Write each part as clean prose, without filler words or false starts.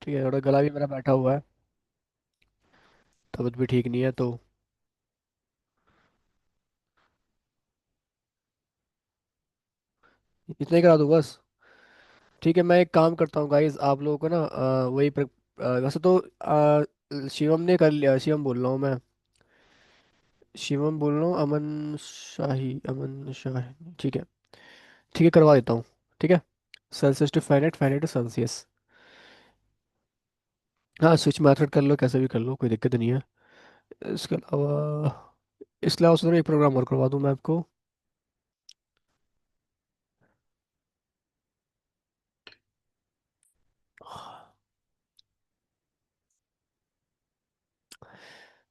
ठीक है, थोड़ा गला भी मेरा बैठा हुआ है। तबीयत भी ठीक नहीं है तो। इतना ही करा दूँ बस। ठीक है, मैं एक काम करता हूँ गाइस, आप लोगों को ना वैसे तो शिवम ने कर लिया। शिवम बोल रहा हूँ मैं। शिवम बोल रहा हूँ, अमन शाही। ठीक है। ठीक है, करवा देता हूँ। ठीक है। Celsius to Fahrenheit, Fahrenheit to Celsius. हाँ, स्विच मेथड कर लो, कैसे भी कर लो, कोई दिक्कत नहीं है। इसके अलावा, इसके अलावा सोच रहा हूँ एक प्रोग्राम और करवा दूँ मैं आपको।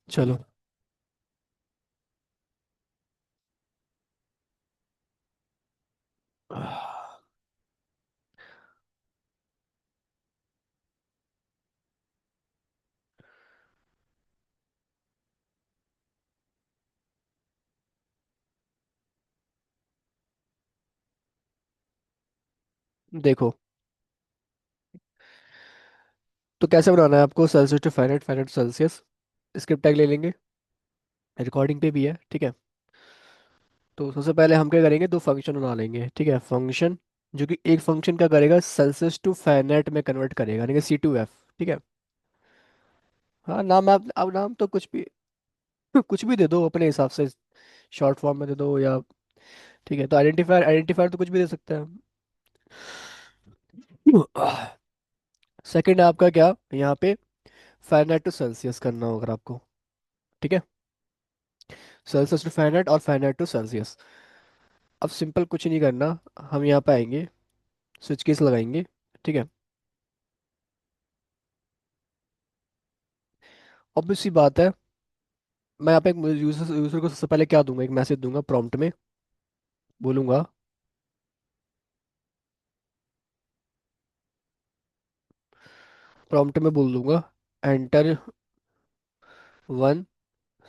चलो। देखो, तो कैसे बनाना है आपको Celsius to Fahrenheit, Fahrenheit to Celsius. Script tag ले लेंगे, रिकॉर्डिंग पे भी है। ठीक है। तो सबसे पहले हम क्या करेंगे, दो फंक्शन बना लेंगे। ठीक है, फंक्शन जो कि एक फंक्शन क्या करेगा, सेल्सियस टू फारेनहाइट में कन्वर्ट करेगा, यानी कि C2F। ठीक है। हाँ, नाम आप अब नाम तो कुछ भी कुछ भी दे दो अपने हिसाब से। शॉर्ट फॉर्म में दे दो या। ठीक है, तो आइडेंटिफायर, आइडेंटिफायर तो कुछ भी दे सकते हैं हम। सेकंड आपका क्या, यहाँ पे फारेनहाइट टू सेल्सियस करना होगा आपको। ठीक है। सेल्सियस टू फारेनहाइट और फारेनहाइट टू सेल्सियस। अब सिंपल कुछ नहीं करना। हम यहाँ पे आएंगे, स्विच केस लगाएंगे। ठीक है। ऑब्वियस सी बात है, मैं यहाँ पे एक यूजर यूजर को सबसे पहले क्या दूंगा, एक मैसेज दूंगा प्रॉम्प्ट में। बोलूंगा, प्रॉम्प्ट में बोल दूंगा, एंटर 1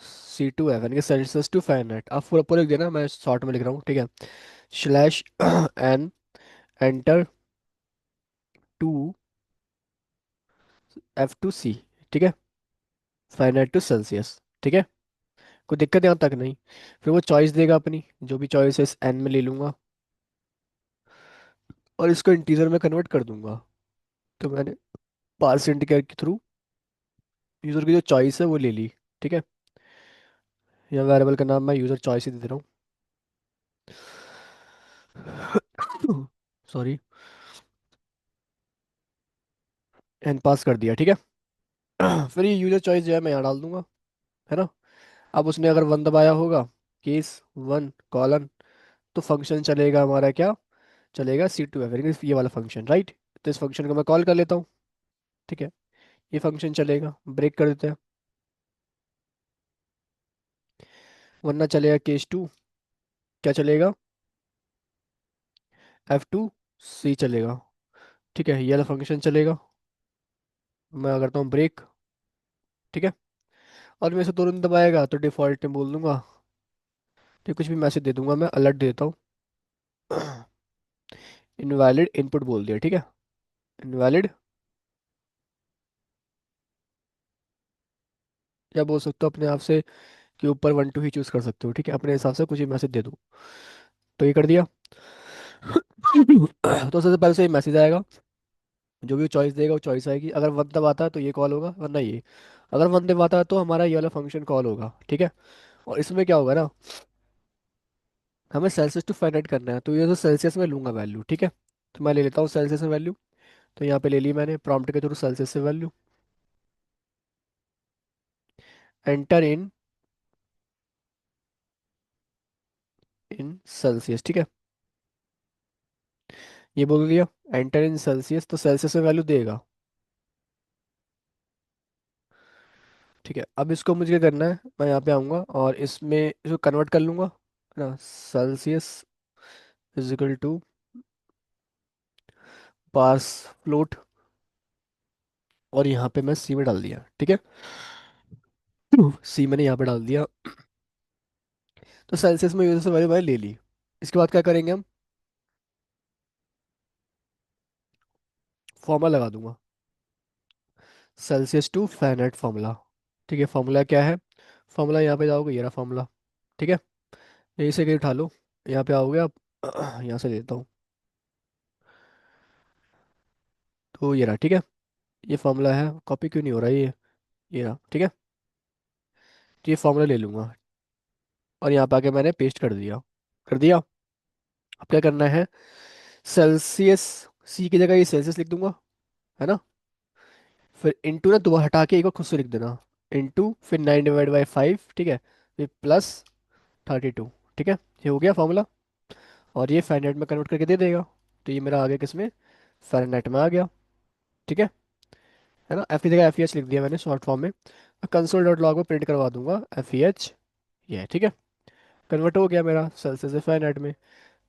C2F, यानी कि सेल्सियस टू फारेनहाइट। आप पूरा पूरा लिख देना, मैं शॉर्ट में लिख रहा हूँ। ठीक है। Slash N, enter 2F2C। ठीक है। Fahrenheit to Celsius. ठीक है। कोई दिक्कत यहाँ तक नहीं। फिर वो चॉइस देगा अपनी, जो भी चॉइस है इस एन में ले लूंगा और इसको इंटीजर में कन्वर्ट कर दूंगा। तो मैंने पार्स इंटीजर के थ्रू यूजर की जो चॉइस है वो ले ली। ठीक है। या वेरिएबल का नाम मैं यूजर चॉइस ही दे दे रहा हूँ। सॉरी। एन पास कर दिया। ठीक है। फिर ये यूजर चॉइस जो है मैं यहाँ डाल दूंगा, है ना। अब उसने अगर 1 दबाया होगा, केस 1 कॉलन, तो फंक्शन चलेगा हमारा क्या, चलेगा C2F, यानी कि ये वाला फंक्शन, राइट। तो इस फंक्शन को मैं कॉल कर लेता हूँ। ठीक है। ये फंक्शन चलेगा, ब्रेक कर देते हैं। वरना चलेगा केस 2, क्या चलेगा, F2C चलेगा। ठीक है, ये वाला फंक्शन चलेगा। मैं करता हूँ ब्रेक। ठीक है। और मैं इसे तुरंत दबाएगा तो डिफॉल्ट में बोल दूंगा, तो कुछ भी मैसेज दे दूंगा, मैं अलर्ट दे देता हूँ। इनवैलिड इनपुट बोल दिया। ठीक है। इनवैलिड, या बोल सकते हो अपने आप से कि ऊपर 1 2 ही चूज कर सकते हो। ठीक है, अपने हिसाब से कुछ भी मैसेज दे दूँ। तो ये कर दिया। तो सबसे पहले से ये मैसेज आएगा, जो भी चॉइस देगा वो चॉइस आएगी। अगर 1 दबाता है तो ये कॉल होगा, वरना ये। अगर 1 दबाता है तो हमारा ये वाला फंक्शन कॉल होगा। ठीक है। और इसमें क्या होगा ना, हमें सेल्सियस टू फाइंड आउट करना है, तो ये तो सेल्सियस में लूंगा वैल्यू। ठीक है। तो मैं ले लेता हूँ सेल्सियस में वैल्यू। तो यहाँ पे ले ली मैंने प्रॉम्प्ट के थ्रू सेल्सियस से वैल्यू। Enter in Celsius. ठीक है। ये बोल दिया, एंटर इन सेल्सियस, तो सेल्सियस में वैल्यू देगा। ठीक है, अब इसको मुझे क्या करना है, मैं यहाँ पे आऊँगा और इसमें इसको कन्वर्ट कर लूँगा, है ना। Celsius is equal to pass float, और यहाँ पे मैं सी में डाल दिया। ठीक है। सी मैंने यहाँ पे डाल दिया। तो सेल्सियस में यूजर से वैल्यू मैंने ले ली। इसके बाद क्या करेंगे हम, फॉर्मूला लगा दूंगा। Celsius to Fahrenheit formula. ठीक है, फार्मूला क्या है? फार्मूला यहाँ पे जाओगे, ये रहा फार्मूला। ठीक है, यहीं से कहीं उठा लो, यहाँ पे आओगे आप। यहाँ से देता हूँ। तो ये रहा, ठीक है। ये फार्मूला है, कॉपी क्यों नहीं हो रहा ये रहा, ठीक है। तो ये फार्मूला ले लूंगा और यहाँ पे आके मैंने पेस्ट कर दिया। कर दिया। अब क्या करना है? सेल्सियस, सी की जगह ये सेल्सियस लिख दूंगा, है ना। फिर इंटू ना, दोबारा हटा के एक बार खुद से लिख देना। इंटू फिर 9/5, ठीक है। फिर प्लस 32, ठीक है। ये हो गया फार्मूला। और ये फ़ारेनहाइट में कन्वर्ट करके दे देगा। तो ये मेरा आ गया किस में? फ़ारेनहाइट में आ गया। ठीक है ना। एफ की जगह एफ ई एच लिख दिया मैंने शॉर्ट फॉर्म में। कंसोल डॉट लॉग में प्रिंट करवा दूंगा एफ ई एच। ये है, ठीक है। कन्वर्ट हो गया मेरा सेल्सियस से फ़ारेनहाइट में।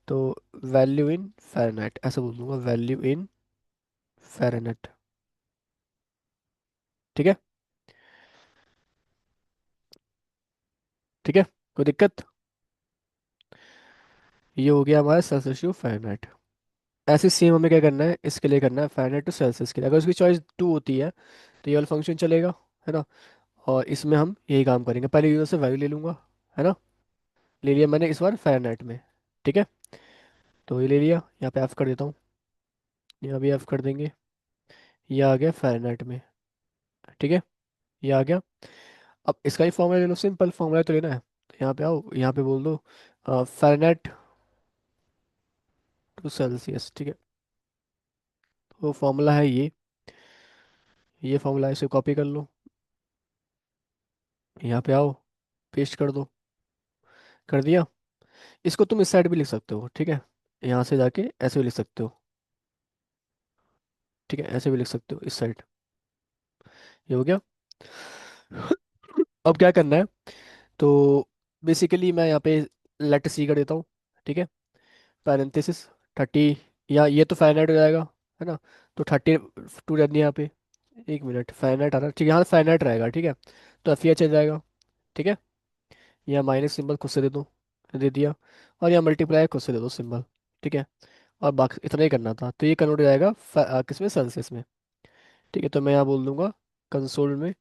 तो वैल्यू इन फ़ारेनहाइट ऐसा बोल दूंगा, वैल्यू इन फ़ारेनहाइट। ठीक है। ठीक है, कोई दिक्कत? ये हो गया हमारा सेल्सियस टू फ़ारेनहाइट। ऐसे सेम हमें क्या करना है, इसके लिए करना है फ़ारेनहाइट टू सेल्सियस के लिए। अगर उसकी चॉइस टू होती है तो ये वाला फंक्शन चलेगा, है ना। और इसमें हम यही काम करेंगे, पहले यूजर से वैल्यू ले लूंगा, है ना। ले लिया मैंने इस बार फ़ारेनहाइट में। ठीक है, तो ये ले लिया, यहाँ पे एफ कर देता हूँ। यहाँ भी एफ कर देंगे। ये आ गया फ़ारेनहाइट में। ठीक है, ये आ गया। अब इसका ही फॉर्मूला ले लो, सिंपल फॉर्मूला तो लेना है। तो यहाँ पे आओ, यहाँ पे बोल दो फ़ारेनहाइट टू सेल्सियस, ठीक है। तो फॉर्मूला है ये फॉर्मूला इसे कॉपी कर लो, यहाँ पे आओ, पेस्ट कर दो। कर दिया। इसको तुम इस साइड भी लिख सकते हो, ठीक है। यहाँ से जाके ऐसे भी लिख सकते हो। ठीक है, ऐसे भी लिख सकते हो इस साइड। ये हो गया। अब क्या करना है? तो बेसिकली मैं यहाँ पे लेट सी कर देता हूँ, ठीक है। पैरेंथेसिस 30, या ये तो फ़ारेनहाइट हो जाएगा, है ना। तो 32 रहनी है यहाँ पे। एक मिनट, फ़ारेनहाइट आ रहा है, ठीक है, यहाँ फ़ारेनहाइट रहेगा, ठीक है। तो एफ चल जाएगा, ठीक है। यहाँ माइनस सिंबल खुद से दे दो, दे दिया। और यहाँ मल्टीप्लाई खुद से दे दो सिंबल, ठीक है। और बाकी इतना ही करना था, तो ये कन्वर्ट हो जाएगा किसमें? सेल्सियस में। ठीक है, तो मैं यहाँ बोल दूंगा कंसोल में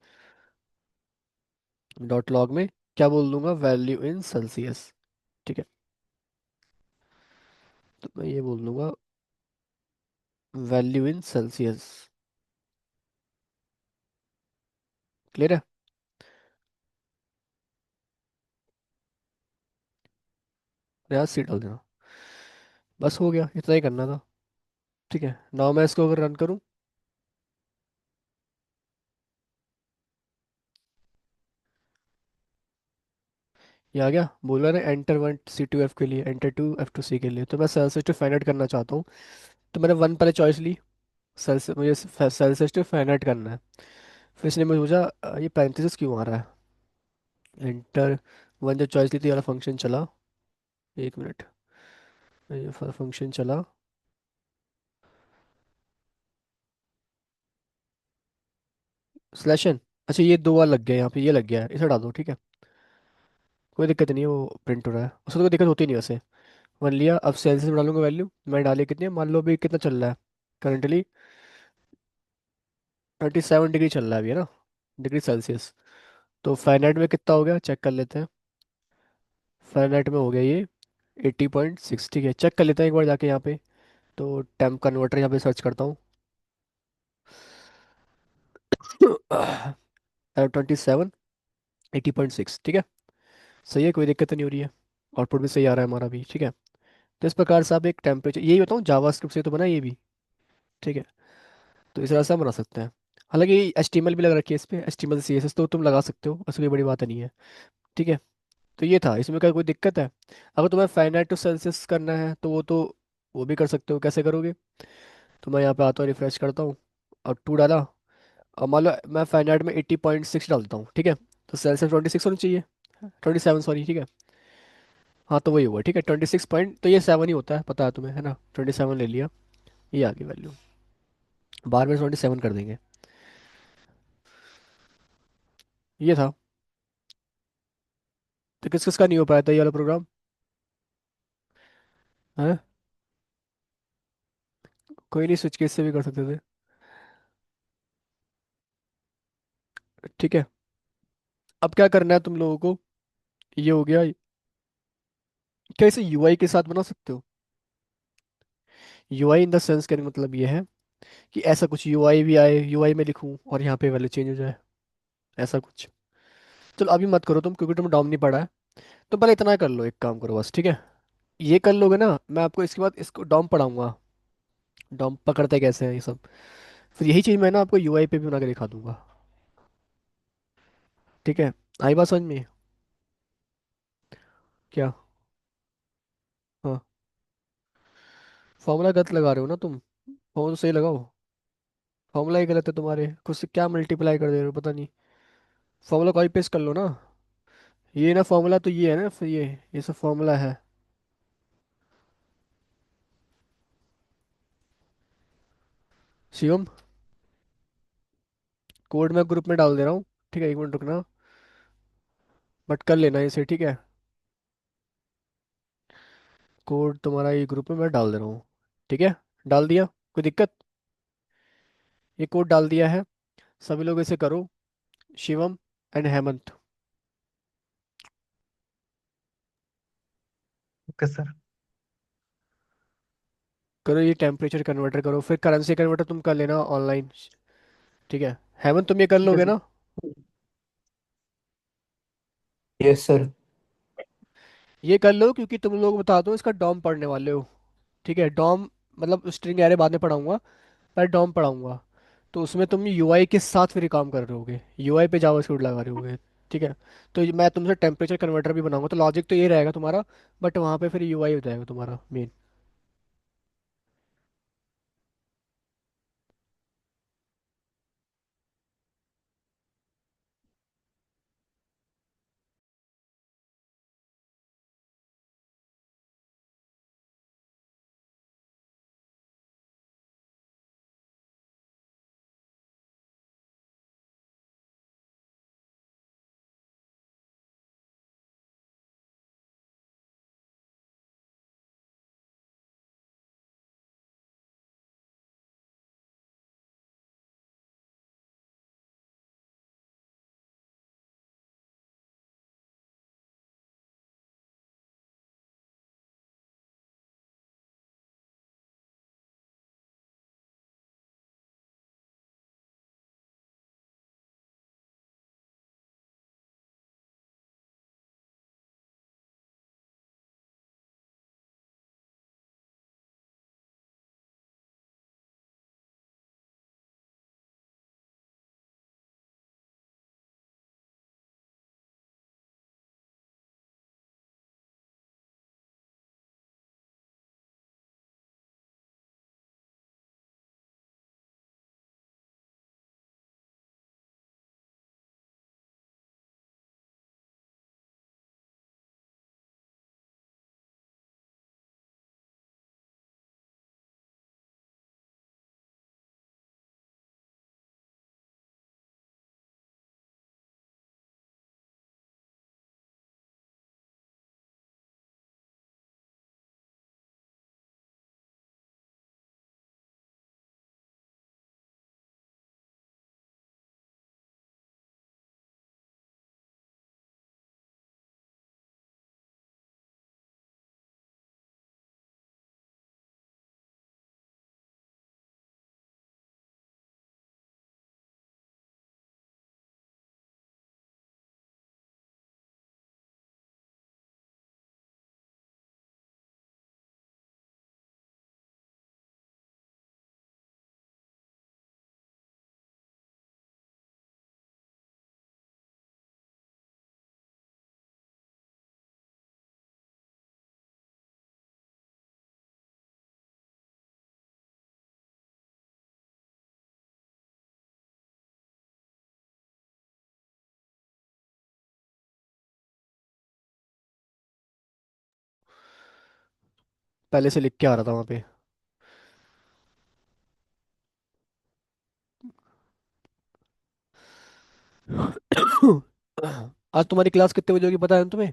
डॉट लॉग में, क्या बोल दूंगा? Value in Celsius. ठीक है, तो मैं ये बोल दूंगा वैल्यू इन सेल्सियस। क्लियर है? यहाँ सी डाल देना। बस हो गया, इतना ही करना था। ठीक है, नाउ मैं इसको अगर रन करूँ, ये आ गया। बोल रहा है enter one C to F के लिए, enter two F to C के लिए। तो मैं सेल्सियस टू फाइंड आउट करना चाहता हूँ। तो मैंने वन पहले चॉइस ली, सेल्सियस, मुझे सेल्सियस टू फाइंड आउट करना है। फिर इसने मुझे पूछा ये पैरेंथेसिस क्यों आ रहा है। एंटर वन जो चॉइस ली थी, वाला फंक्शन चला। एक मिनट, ये फंक्शन चला। स्लैश एन, अच्छा ये दो बार लग गया, यहाँ पे ये लग गया है, इसे हटा दो, ठीक है। कोई दिक्कत नहीं है, वो प्रिंट हो रहा है, उसको तो कोई दिक्कत होती नहीं वैसे। वन लिया, अब सेल्सियस में डालूंगा वैल्यू, मैं डाली कितनी है, मान लो अभी कितना चल रहा है करंटली? 37 डिग्री चल रहा है अभी, है ना, डिग्री सेल्सियस। तो फ़ारेनहाइट में कितना हो गया, चेक कर लेते हैं। फ़ारेनहाइट में हो गया ये 80.6, ठीक है। चेक कर लेते हैं एक बार जाके यहाँ पे। तो टेम्प कन्वर्टर यहाँ पे सर्च करता हूँ। 27, 80.6, ठीक है। सही है, कोई दिक्कत नहीं हो रही है। आउटपुट भी सही आ रहा है हमारा भी, ठीक है। तो इस प्रकार से आप एक टेम्परेचर, यही बताऊँ जावास्क्रिप्ट से तो बना ये भी, ठीक है। तो इस तरह से हम बना सकते हैं। हालांकि HTML भी लग रखी है इस पे, HTML CSS तो तुम लगा सकते हो, ऐसी कोई बड़ी बात नहीं है। ठीक है, तो ये था, इसमें क्या कोई दिक्कत है? अगर तुम्हें फाइनाइट टू सेल्सियस करना है तो वो भी कर सकते हो, कैसे करोगे? तो मैं यहाँ पे आता हूँ, रिफ्रेश करता हूँ, और टू डाला। और मान लो मैं फाइनाइट में 80.6 डालता हूँ, ठीक है। तो सेल्सियस 26 होनी चाहिए, 27 सॉरी, ठीक है। हाँ, तो वही हुआ, ठीक है। 26 पॉइंट, तो ये 7 ही होता है, पता है तुम्हें, है ना। 27 ले लिया, ये आ गई वैल्यू। बार में 27 कर देंगे। ये था। तो किस किस का नहीं हो पाया था ये वाला प्रोग्राम? है, कोई नहीं, स्विच केस से भी कर सकते थे। ठीक है। अब क्या करना है तुम लोगों को, ये हो गया। क्या इसे यूआई के साथ बना सकते हो? यूआई इन द सेंस कहने का मतलब ये है कि ऐसा कुछ यूआई भी आए, यूआई में लिखूं और यहाँ पे वैल्यू चेंज हो जाए, ऐसा कुछ। चलो अभी मत करो तुम, क्योंकि तुम डॉम नहीं पड़ा है। तो पहले इतना कर लो, एक काम करो बस, ठीक है। ये कर लोगे ना, मैं आपको इसके बाद इसको डॉम पढ़ाऊंगा, डॉम पकड़ते कैसे हैं ये सब। फिर यही चीज़ मैं ना आपको यूआई पे भी बना के दिखा दूंगा। ठीक है, आई बात समझ में? क्या? हाँ। फॉर्मूला गलत लगा रहे हो ना तुम, फॉर्मूला सही लगाओ। फॉर्मूला ही गलत है तुम्हारे, खुद से क्या मल्टीप्लाई कर दे रहे हो पता नहीं। फॉर्मूला कॉपी पेस्ट कर लो ना। ये ना फॉर्मूला तो ये है ना, फिर ये सब फॉर्मूला है। शिवम, कोड मैं ग्रुप में डाल दे रहा हूँ, ठीक है, एक मिनट रुकना। बट कर लेना इसे, ठीक है। कोड तुम्हारा ये ग्रुप में मैं डाल दे रहा हूँ, ठीक है। डाल दिया? कोई दिक्कत? ये कोड डाल दिया है, सभी लोग इसे करो। Shivam and Hemant, okay sir. करो ये टेम्परेचर कन्वर्टर करो, फिर करेंसी कन्वर्टर तुम कर लेना ऑनलाइन, ठीक है। हेमंत तुम ये कर ठीक है लोगे सर। ना? Yes sir. ये कर लो, क्योंकि तुम लोग बता दो इसका डॉम पढ़ने वाले हो, ठीक है। डॉम मतलब स्ट्रिंग एरे बाद में पढ़ाऊंगा, पर डॉम पढ़ाऊंगा। तो उसमें तुम यूआई के साथ फिर काम कर रहे होगे, यूआई पे जावास्क्रिप्ट लगा रहे होगे, ठीक है। तो मैं तुमसे टेम्परेचर कन्वर्टर भी बनाऊंगा, तो लॉजिक तो ये रहेगा तुम्हारा, बट वहाँ पे फिर यूआई हो जाएगा तुम्हारा मेन। पहले से लिख के आ रहा था वहाँ पे। आज तुम्हारी क्लास कितने बजे होगी पता है ना तुम्हें?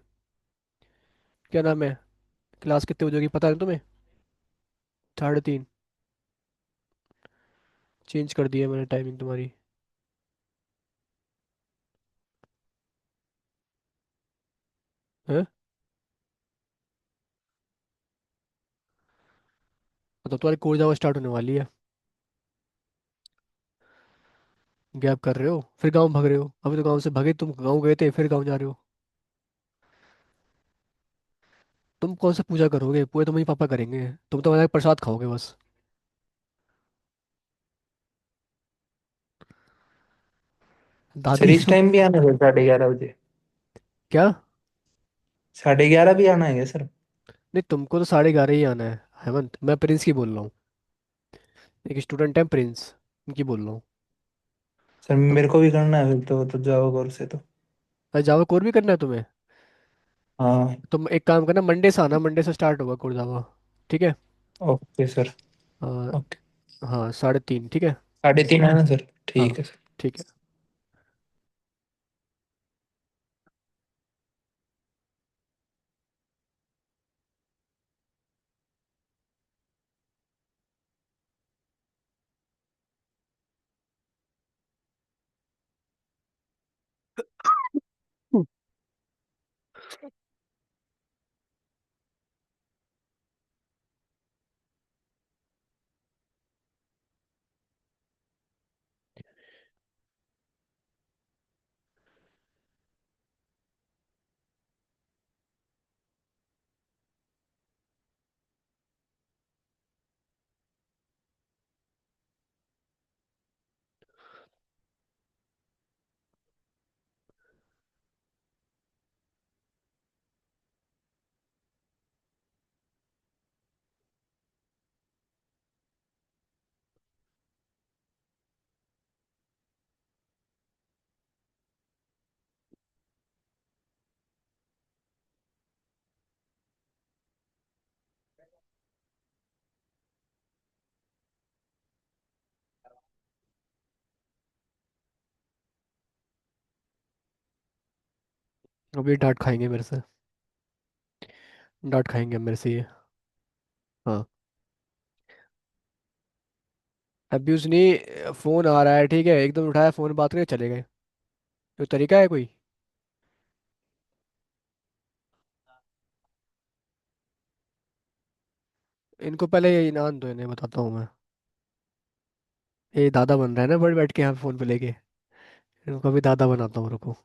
क्या नाम है? क्लास कितने बजे होगी पता है ना तुम्हें? 3:30। चेंज कर दी है मैंने टाइमिंग तुम्हारी। है? मतलब तुम्हारी कोर जावा स्टार्ट होने वाली है, गैप कर रहे हो, फिर गाँव भाग रहे हो। अभी तो गाँव से भागे, तुम गाँव गए थे फिर गाँव जा रहे हो। तुम कौन सा पूजा करोगे? पूरे तो मम्मी पापा करेंगे, तुम तो हमारा प्रसाद खाओगे बस। सर दादी इस टाइम भी आना है 11:30 बजे? क्या? 11:30 भी आना है सर? नहीं, तुमको तो 11:30 ही आना है हेमंत, मैं प्रिंस की बोल रहा हूँ। एक स्टूडेंट है प्रिंस, उनकी बोल रहा हूँ। सर तुम मेरे को भी करना है फिर तो जाओ घर से तो। जावा कोर भी करना है तुम्हें? हाँ। तुम एक काम करना, मंडे से आना, मंडे से स्टार्ट होगा कोर जावा। ठीक है। Okay sir. हाँ। ओके। हाँ, 3:30, ठीक है। 3:30 आना सर, हाँ, ठीक है सर। ठीक है। अभी डांट खाएंगे मेरे से, डांट खाएंगे मेरे से ये। हाँ। अब्यूज नहीं, फोन आ रहा है, ठीक है, एकदम उठाया फोन, बात करके चले गए। कोई तरीका है कोई? इनको पहले ये इनाम दो, इन्हें बताता हूँ मैं। ये दादा बन रहा है ना बड़े बैठ के यहाँ फोन पे लेके, इनको अभी दादा बनाता हूँ, रुको।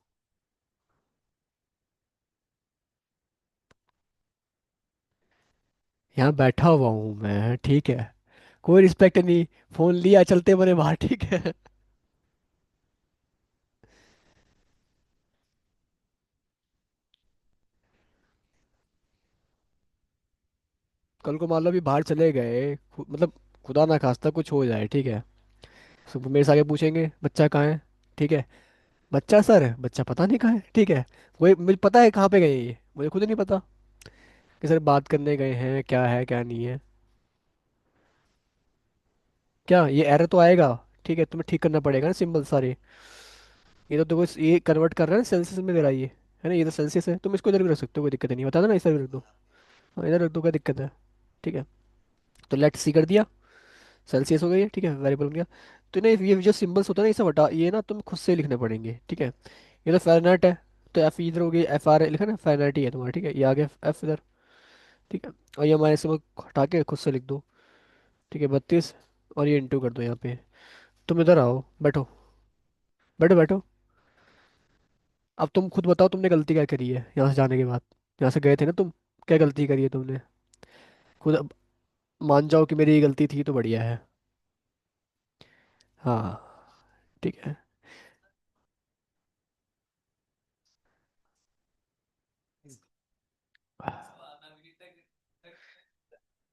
यहाँ बैठा हुआ हूँ मैं, ठीक है, कोई रिस्पेक्ट नहीं। फोन लिया, चलते बने बाहर, ठीक है। कल को मान लो अभी बाहर चले गए, मतलब खुदा ना खास्ता कुछ हो जाए, ठीक है, सब मेरे से आगे पूछेंगे बच्चा कहाँ है, ठीक है। बच्चा सर, बच्चा पता नहीं कहाँ है, ठीक है। वही मुझे पता है कहाँ पे गए हैं ये, मुझे खुद नहीं पता कि सर बात करने गए हैं, क्या है क्या नहीं है। क्या ये एरर तो आएगा, ठीक है, तुम्हें ठीक करना पड़ेगा ना सिंबल सारे। ये तो देखो, ये कन्वर्ट कर रहा है ना सेल्सियस में तेरा ये, है ना, ये तो सेल्सियस है, तुम इसको इधर भी रख सकते हो, कोई दिक्कत नहीं, बता दो ना, इधर भी रख दो। हाँ, इधर रख दो, क्या दिक्कत है? ठीक है। तो लेट सी कर दिया, सेल्सियस हो गई है, ठीक है, वेरिएबल बन गया। तो ना ये जो सिंबल्स होता है ना, ये सब हटा, ये ना तुम खुद से लिखने पड़ेंगे, ठीक है। ये तो फ़ारेनहाइट है, तो एफ इधर हो गई, एफ आर लिखा ना, फ़ारेनहाइट ही है तुम्हारा, ठीक है, ये आ गया एफ इधर, ठीक है। और ये हमारे सिंबल हटा के खुद से लिख दो, ठीक है, 32। और ये इंटू कर दो यहाँ पे। तुम इधर आओ, बैठो, बैठो बैठो। अब तुम खुद बताओ तुमने गलती क्या करी है यहाँ से जाने के बाद, यहाँ से गए थे ना तुम, क्या गलती करी है तुमने? खुद अब मान जाओ कि मेरी ये गलती थी तो बढ़िया है। हाँ, ठीक है।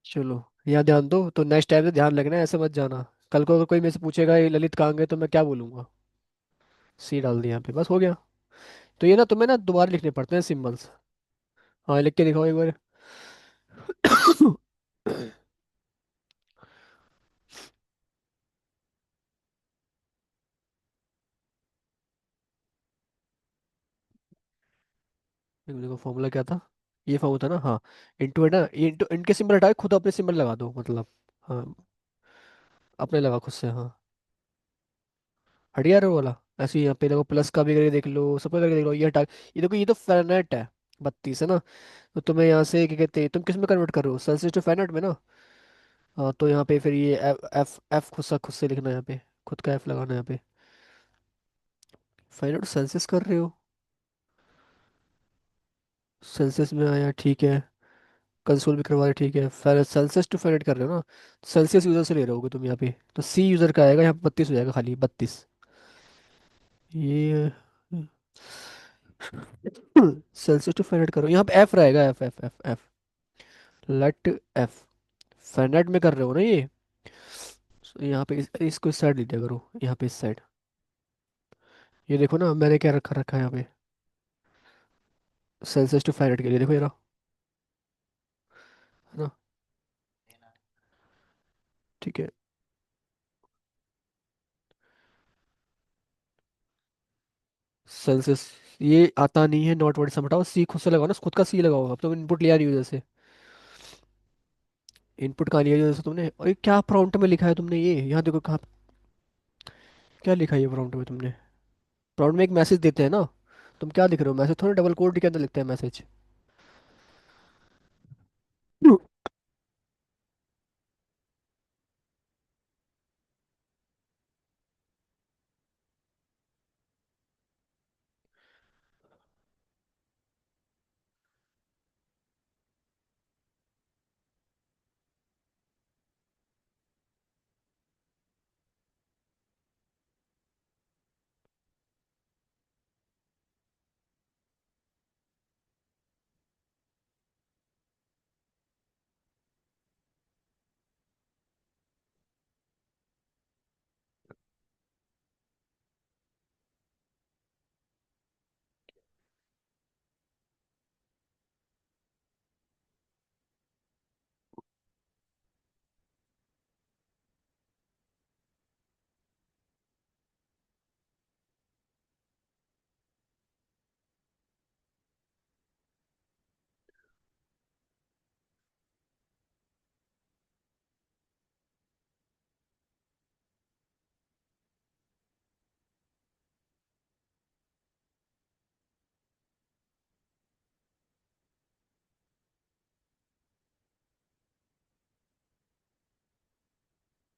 चलो, यहाँ ध्यान दो, तो नेक्स्ट टाइम से ध्यान रखना, ऐसे मत जाना। कल को अगर कोई मेरे से पूछेगा ये ललित कहाँ गए, तो मैं क्या बोलूंगा? सी डाल दिया यहाँ पे, बस हो गया। तो ये ना तुम्हें ना दोबारा लिखने पड़ते हैं सिम्बल्स। हाँ, लिख के दिखाओ एक बार। देखो फॉर्मूला क्या था, ये फॉर्मूला था ना, हाँ। इंटू है ना, ये इंटू, इनके सिंबल हटाए, खुद अपने सिंबल लगा दो, मतलब। हाँ, अपने लगा खुद से, हाँ। हट गया रो वाला। ऐसे ही यहाँ पे देखो, प्लस का भी करके देख लो, सब करके देख लो, ये हटा। ये देखो, ये तो फ़ारेनहाइट है, 32 है ना? तो तुम्हें यहाँ से क्या कहते हैं, तुम किस में कन्वर्ट कर रहे हो, सेल्सियस टू फ़ारेनहाइट में ना? हाँ, तो यहाँ पे फिर ये एफ एफ एफ खुद से लिखना है यहाँ पे, खुद का एफ लगाना है यहाँ पे। फ़ारेनहाइट सेल्सियस कर रहे हो, सेल्सियस में आया, ठीक है। कंसोल भी करवा रहे, ठीक है। सेल्सियस टू फ़ारेनहाइट कर रहे हो ना? सेल्सियस यूज़र से ले रहे होगे तुम यहाँ पे, तो सी यूज़र का आएगा यहाँ पे, 32 हो जाएगा, खाली 32। ये सेल्सियस टू फ़ारेनहाइट करो, यहाँ पे एफ रहेगा, F F F F, let F. Fahrenheit में कर रहे हो ना ये? So, यहाँ पे इसको इस साइड दे दिया करो, यहाँ पे इस साइड। ये देखो ना मैंने क्या रखा रखा है यहाँ पे, सेल्सियस टू फ़ारेनहाइट के लिए, देखो ये रहा, है ना? ठीक है। सेल्सियस, ये आता नहीं है, नॉट वर्ड से हटाओ, सी खुद से लगाओ ना, खुद का सी लगाओ, अब तुम इनपुट लिया नहीं हो जैसे। इनपुट कहाँ लिया जैसे तुमने, और ये क्या प्रॉम्प्ट में लिखा है तुमने, ये यहाँ देखो कहाँ, क्या लिखा है ये प्रॉम्प्ट में तुमने? प्रॉम्प्ट में एक मैसेज देते हैं ना, तुम क्या लिख रहे हो, मैसेज थोड़ा डबल कोड के अंदर लिखते हैं मैसेज।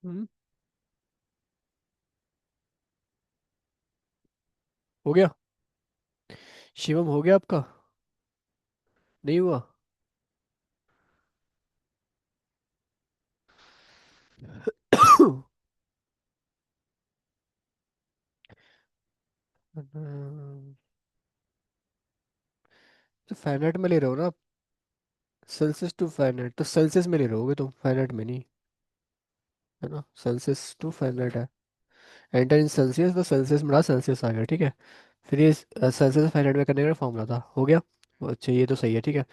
हम्म, हो गया। शिवम हो गया आपका? नहीं हुआ? तो फ़ारेनहाइट में ले रहे हो ना आप? सेल्सियस टू फ़ारेनहाइट, तो सेल्सियस में ले रहे होगे तुम, फ़ारेनहाइट में नहीं, है ना? सेल्सियस टू फ़ारेनहाइट है, एंटर इन सेल्सियस, तो सेल्सियस में रहा, सेल्सियस आ गया, ठीक है। फिर ये सेल्सियस फ़ारेनहाइट में करने का फॉर्मूला था, हो गया। अच्छा, ये तो सही है, ठीक है।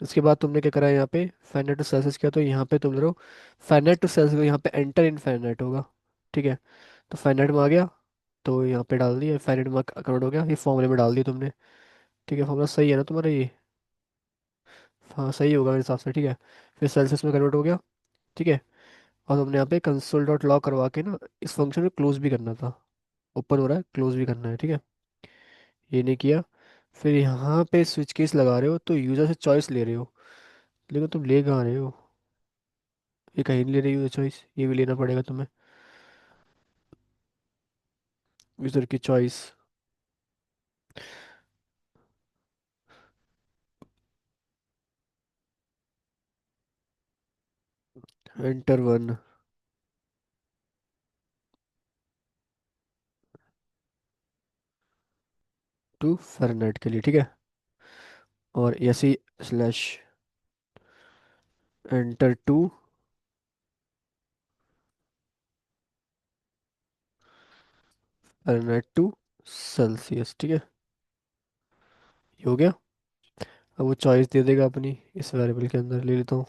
उसके बाद तुमने क्या करा है यहाँ पे, फ़ारेनहाइट टू सेल्सियस किया, तो यहाँ पे तुम ले रहे हो फ़ारेनहाइट टू सेल्सियस, यहाँ पे एंटर इन फ़ारेनहाइट होगा, ठीक है। तो फ़ारेनहाइट में आ गया, तो यहाँ पे डाल दिया, फ़ारेनहाइट में कन्वर्ट हो गया, ये फॉर्मूले में डाल दिया तुमने, ठीक है। फॉर्मूला सही है ना तुम्हारा ये? हाँ सही होगा मेरे हिसाब से, ठीक है। फिर सेल्सियस में कन्वर्ट हो गया, ठीक है। और तुमने यहाँ पे कंसोल डॉट लॉग करवा के ना, इस फंक्शन को क्लोज भी करना था, ओपन हो रहा है, क्लोज भी करना है, ठीक है। ये नहीं किया। फिर यहाँ पे स्विच केस लगा रहे हो, तो यूज़र से चॉइस ले रहे हो, लेकिन तुम ले कहाँ रहे हो, ये कहीं नहीं ले रहे यूज़र चॉइस, ये भी लेना पड़ेगा तुम्हें, यूज़र की choice. Enter one to Fahrenheit के लिए, ठीक है। और ऐसे slash enter two Fahrenheit to Celsius, ठीक है। ये हो गया। अब वो चॉइस दे देगा अपनी, इस वेरिएबल के अंदर ले लेता हूँ।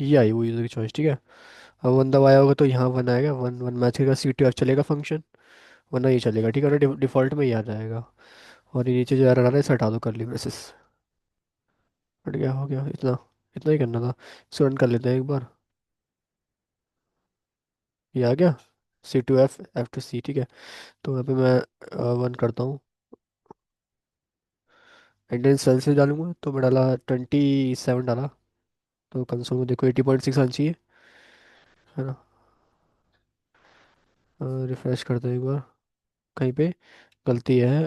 ये आई वो यूज़र की चॉइस, ठीक है। अब वन दबाया होगा तो यहाँ वन आएगा, वन वन मैच करेगा, सी टी एफ चलेगा फंक्शन, वरना ये चलेगा, ठीक है। और डिफ़ॉल्ट में ये आ जाएगा। और ये नीचे जो एरर आ रहा है इसे हटा दो, कर ली ब्रेसेस, हट गया, हो गया इतना। इतना ही करना था, इसको रन कर लेते हैं एक बार। ये आ गया, C to F, F to C, ठीक है। तो यहाँ पे मैं 1 करता हूँ। इंडियन सेल्सियस डालूंगा तो मैं डाला 27 डाला। तो कंसोल में देखो 80.6 आना चाहिए, है ना। रिफ्रेश करते हैं एक बार। कहीं पे गलती है।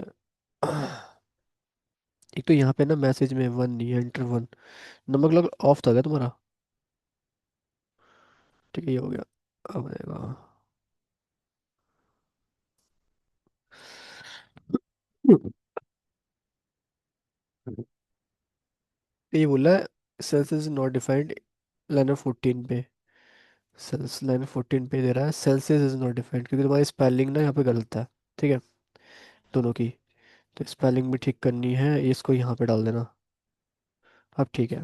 एक तो यहाँ पे ना मैसेज में 1 नहीं है, एंटर 1। नंबर लग ऑफ था क्या तुम्हारा? ठीक है, ये हो गया। अब आएगा। ये बोला है सेल्सियस नॉट डिफाइंड, लाइन 14 पे। सेल्स लाइन 14 पे दे रहा है सेल्सियस इज नॉट डिफाइंड, क्योंकि तुम्हारी स्पेलिंग ना यहाँ पे गलत है। ठीक है, दोनों की। तो स्पेलिंग भी ठीक करनी है, इसको यहाँ पे डाल देना। अब ठीक है।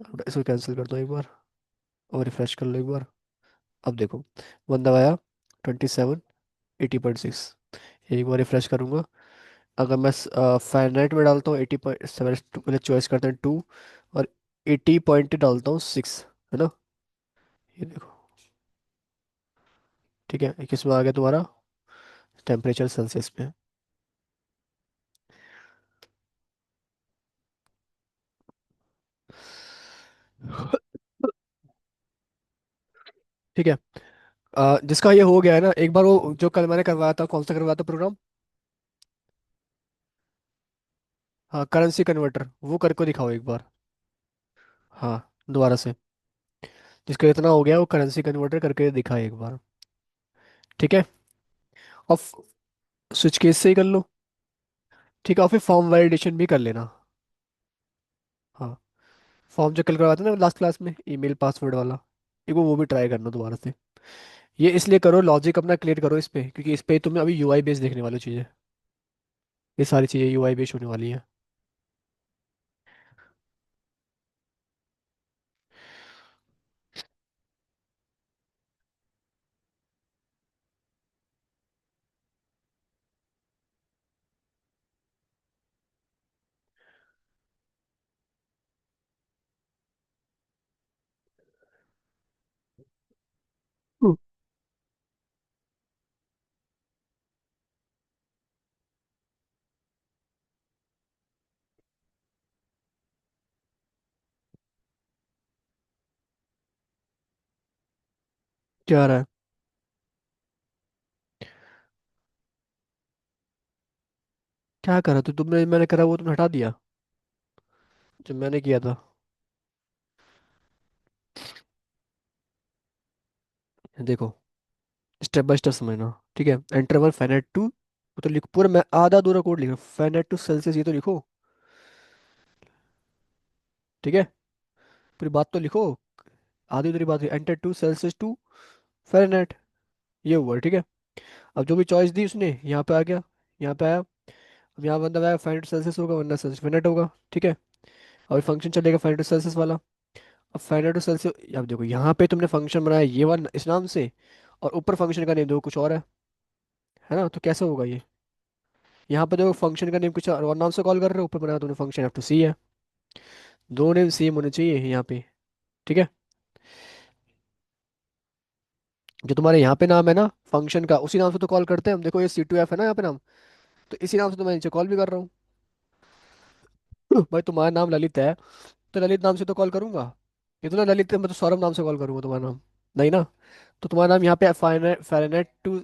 अब इसको कैंसिल कर दो एक बार, और रिफ्रेश कर लो एक बार। अब देखो, वन दबाया, 27, 80.6। एक बार रिफ्रेश करूंगा। अगर मैं फाइनाइट में डालता हूँ 80.7, पहले चॉइस करते हैं 2, और 80 पॉइंट डालता हूँ 6, है ना। ये देखो, ठीक है, किस में आ गया तुम्हारा टेम्परेचर सेल्सियस में। ठीक है। जिसका ये हो गया है ना, एक बार वो जो कल मैंने करवाया था, कौन सा करवाया था प्रोग्राम? हाँ, करेंसी कन्वर्टर, वो करके दिखाओ एक बार। हाँ, दोबारा से। जिसका इतना हो गया वो करेंसी कन्वर्टर करके दिखाए एक बार। ठीक है। और स्विच केस से ही कर लो। ठीक है, और फिर फॉर्म वैलिडेशन भी कर लेना। हाँ, फॉर्म जो कल करवाया था ना लास्ट क्लास में, ईमेल पासवर्ड वाला, एक वो भी ट्राई करना दोबारा से। ये इसलिए करो, लॉजिक अपना क्लियर करो इस पे, क्योंकि इस पे तुम्हें अभी यूआई बेस देखने वाली चीज़ें। ये सारी चीज़ें यूआई बेस होने वाली हैं। हम्म। क्या आ रहा है? क्या करा तो तुमने, मैंने करा वो तुमने हटा दिया जो मैंने किया था। देखो, स्टेप बाय स्टेप समझना। ठीक है, एंटर वन फाइनाइट टू, वो तो लिखो पूरा, मैं आधा अधूरा कोड लिखो, फाइनाइट टू सेल्सियस ये तो लिखो। ठीक है, पूरी बात तो लिखो। आधी अधूरी बात, enter two Celsius to Fahrenheit, ये हुआ। ठीक है। अब जो भी चॉइस दी उसने यहाँ पे आ गया, यहाँ पे आया। अब यहाँ बंदा आया, फाइनाइट सेल्सियस होगा वरना सेल्सियस फाइनाइट होगा। ठीक है। और फंक्शन चलेगा फाइनाइट सेल्सियस वाला। अब फाइनाइट सेल्सियस, अब देखो यहाँ पे तुमने फंक्शन बनाया ये वाला इस नाम से, और ऊपर फंक्शन का नेम दो कुछ और है ना। तो कैसे होगा ये? यहाँ पे देखो फंक्शन का नेम कुछ और नाम से कॉल कर रहे हो, ऊपर बनाया तुमने फंक्शन F to C है। दो नेम सेम होने चाहिए यहाँ पे। ठीक है। जो तुम्हारे यहाँ पे नाम है ना फंक्शन का, उसी नाम से तो कॉल करते हैं हम। देखो ये C to F है ना यहाँ पे नाम, तो इसी नाम से तो मैं नीचे कॉल भी कर रहा हूँ। भाई तुम्हारा नाम ललित है, तो ललित नाम से तो कॉल करूंगा। ये तो ना ललित है, मैं तो सौरभ नाम से कॉल करूंगा तुम्हारा नाम, नहीं ना। तो तुम्हारा नाम यहाँ पे फ़ारेनहाइट टू,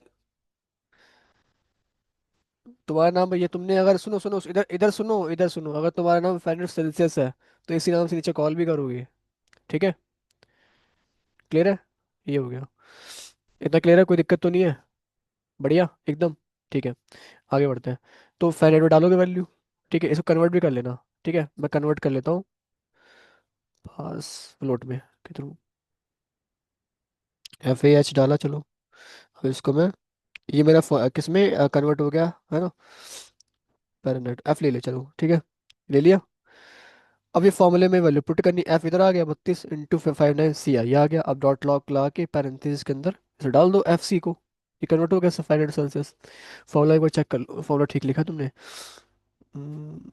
तुम्हारा नाम ये तुमने अगर सुनो सुनो इधर इधर सुनो, इधर सुनो, अगर तुम्हारा नाम फ़ारेनहाइट सेल्सियस है तो इसी नाम से नीचे कॉल भी करोगे। ठीक है, क्लियर है? ये हो गया। इतना क्लियर है, कोई दिक्कत तो नहीं है? बढ़िया एकदम। ठीक है, आगे बढ़ते हैं। तो फ़ारेनहाइट में डालोगे वैल्यू। ठीक है, इसको कन्वर्ट भी कर लेना। ठीक है, मैं कन्वर्ट कर लेता हूँ पास फ्लोट में के थ्रू। FAH डाला, चलो। अब इसको मैं, ये मेरा किस में कन्वर्ट हो गया है ना, फ़ारेनहाइट। F ले ले, चलो ठीक है, ले लिया। अब ये फॉर्मूले में वैल्यू पुट करनी, F इधर आ गया 32 × 59 C ये आ गया। अब डॉट लॉग ला के पैरेंथेसिस के अंदर इसे डाल दो FC को। ये कन्वर्ट हो गया फ़ारेनहाइट सेल्सियस। फॉर्मूला एक बार चेक कर लो, फॉर्मूला ठीक लिखा तुमने? हम्म,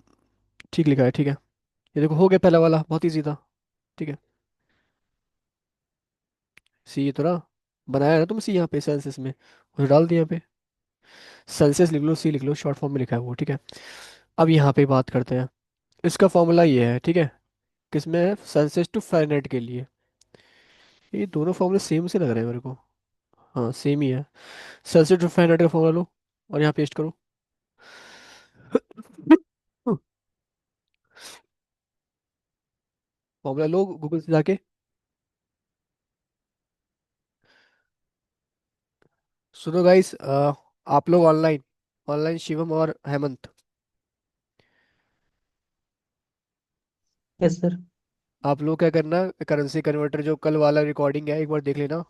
ठीक लिखा है, ठीक है। ये देखो हो गया पहला वाला, बहुत ईजी था। ठीक है, सी ये तो रहा। बनाया है ना तुम सी यहाँ पे सेल्सियस में, उसे डाल दिया यहाँ पे। सेल्सियस लिख लो, सी लिख लो, शॉर्ट फॉर्म में लिखा है वो, ठीक है। अब यहाँ पे बात करते हैं। इसका फॉर्मूला ये है, ठीक है। किसमें है? सेल्सियस टू फ़ारेनहाइट के लिए। ये दोनों फॉर्मूले सेम से लग रहे हैं मेरे को। हाँ सेम ही है। सेल्सियस टू फ़ारेनहाइट का फॉर्मूला लो और यहाँ पेस्ट करो। फॉर्मूला लो गूगल से जाके। सुनो गाइस, आप लोग ऑनलाइन, ऑनलाइन शिवम और हेमंत, यस सर। आप लोग क्या करना, करेंसी कन्वर्टर जो कल वाला रिकॉर्डिंग है एक बार देख लेना।